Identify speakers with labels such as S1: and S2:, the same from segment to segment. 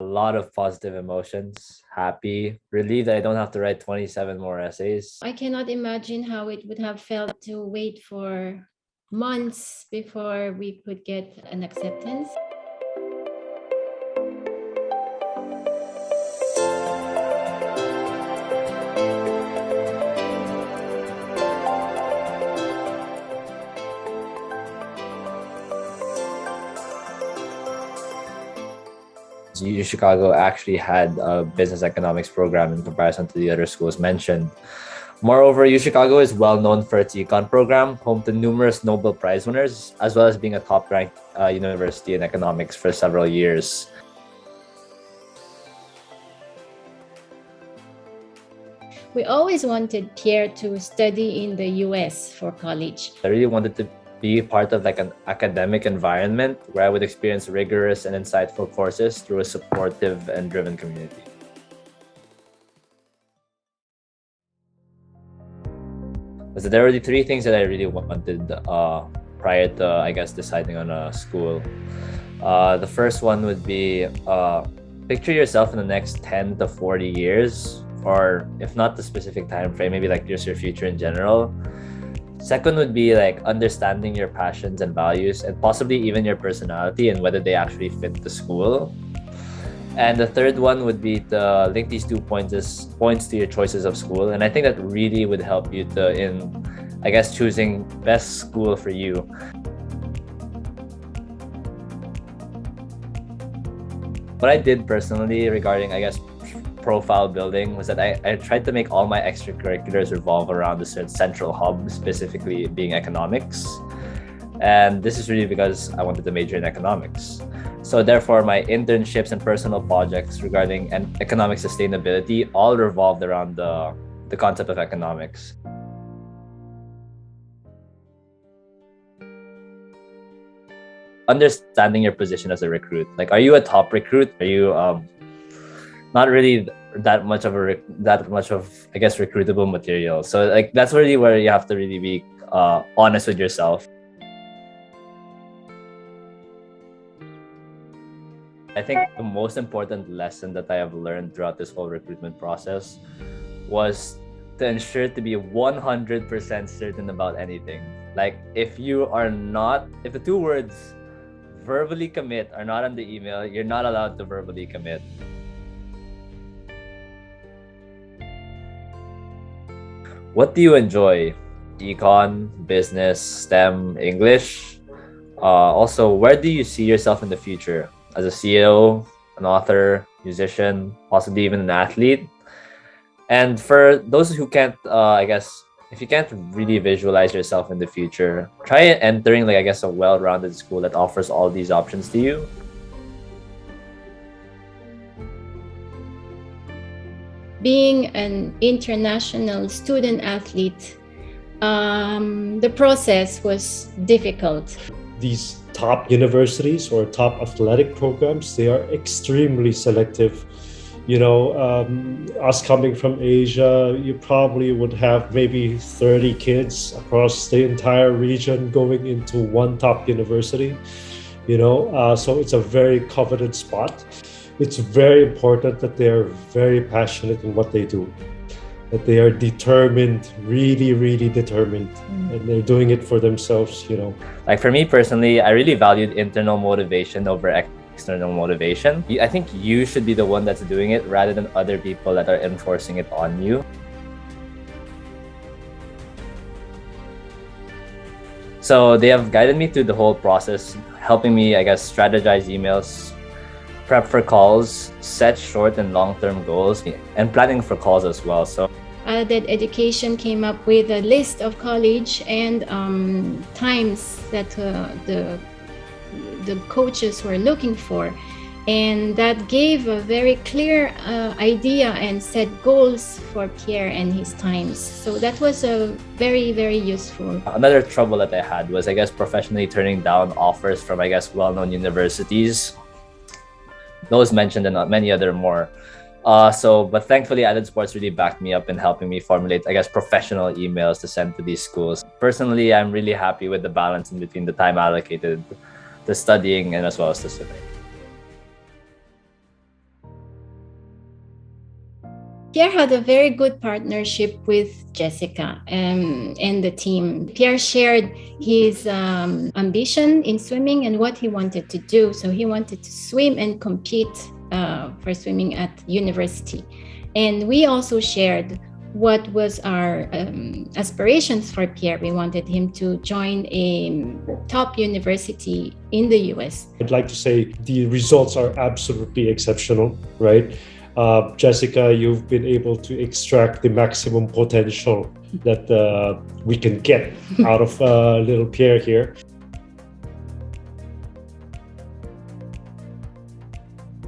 S1: A lot of positive emotions, happy, relieved that I don't have to write 27 more essays.
S2: I cannot imagine how it would have felt to wait for months before we could get an acceptance.
S1: U Chicago actually had a business economics program in comparison to the other schools mentioned. Moreover, U Chicago is well known for its econ program, home to numerous Nobel Prize winners, as well as being a top-ranked university in economics for several years.
S2: We always wanted Pierre to study in the US for college.
S1: I really wanted to be part of like an academic environment where I would experience rigorous and insightful courses through a supportive and driven community. So there were the three things that I really wanted prior to, I guess, deciding on a school. The first one would be picture yourself in the next 10 to 40 years, or if not the specific time frame, maybe like just your future in general. Second would be like understanding your passions and values, and possibly even your personality and whether they actually fit the school. And the third one would be to link these 2 points to your choices of school. And I think that really would help you in, I guess, choosing best school for you. What I did personally regarding, I guess, profile building was that I tried to make all my extracurriculars revolve around the central hub, specifically being economics. And this is really because I wanted to major in economics. So therefore, my internships and personal projects regarding economic sustainability all revolved around the concept of economics. Understanding your position as a recruit. Like, are you a top recruit? Are you not really that much of I guess recruitable material? So like that's really where you have to really be honest with yourself. I think the most important lesson that I have learned throughout this whole recruitment process was to ensure to be 100% certain about anything. Like if the two words verbally commit are not on the email, you're not allowed to verbally commit. What do you enjoy? Econ, business, STEM, English? Also, where do you see yourself in the future? As a CEO, an author, musician, possibly even an athlete? And for those who can't, I guess, if you can't really visualize yourself in the future, try entering, like, I guess, a well-rounded school that offers all these options to you.
S2: Being an international student athlete, the process was difficult.
S3: These top universities or top athletic programs, they are extremely selective. You know, us coming from Asia, you probably would have maybe 30 kids across the entire region going into one top university, so it's a very coveted spot. It's very important that they are very passionate in what they do, that they are determined, really, really determined, and they're doing it for themselves,
S1: Like for me personally, I really valued internal motivation over external motivation. I think you should be the one that's doing it rather than other people that are enforcing it on you. So they have guided me through the whole process, helping me, I guess, strategize emails, prep for calls, set short and long-term goals, and planning for calls as well. So
S2: that education came up with a list of college and times that the coaches were looking for, and that gave a very clear idea and set goals for Pierre and his times. So that was a very, very useful.
S1: Another trouble that I had was, I guess, professionally turning down offers from, I guess, well-known universities. Those mentioned and many other more. But thankfully, Added Sports really backed me up in helping me formulate, I guess, professional emails to send to these schools. Personally, I'm really happy with the balance in between the time allocated to studying and as well as to swimming.
S2: Pierre had a very good partnership with Jessica and the team. Pierre shared his ambition in swimming and what he wanted to do. So he wanted to swim and compete for swimming at university. And we also shared what was our aspirations for Pierre. We wanted him to join a top university in the US.
S3: I'd like to say the results are absolutely exceptional, right? Jessica, you've been able to extract the maximum potential that we can get out of little Pierre here.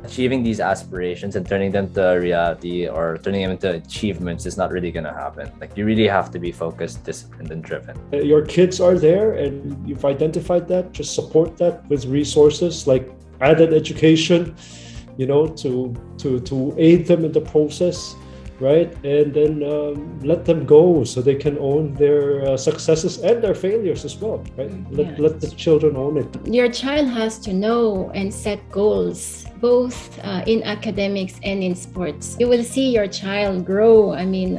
S1: Achieving these aspirations and turning them to reality or turning them into achievements is not really going to happen. Like, you really have to be focused, disciplined, and driven.
S3: Your kids are there and you've identified that. Just support that with resources like added education, you know, to aid them in the process, right? And then let them go so they can own their successes and their failures as well, right? Let the children own it.
S2: Your child has to know and set goals, both in academics and in sports. You will see your child grow. I mean,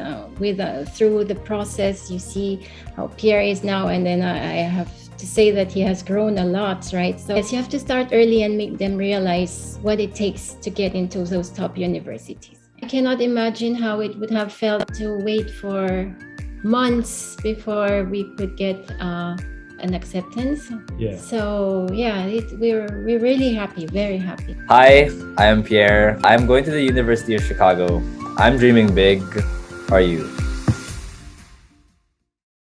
S2: through the process, you see how Pierre is now, and then I have to say that he has grown a lot, right? So yes, you have to start early and make them realize what it takes to get into those top universities. I cannot imagine how it would have felt to wait for months before we could get an acceptance.
S3: Yeah.
S2: So yeah, we're really happy, very happy.
S1: Hi, I am Pierre. I'm going to the University of Chicago. I'm dreaming big. Are you?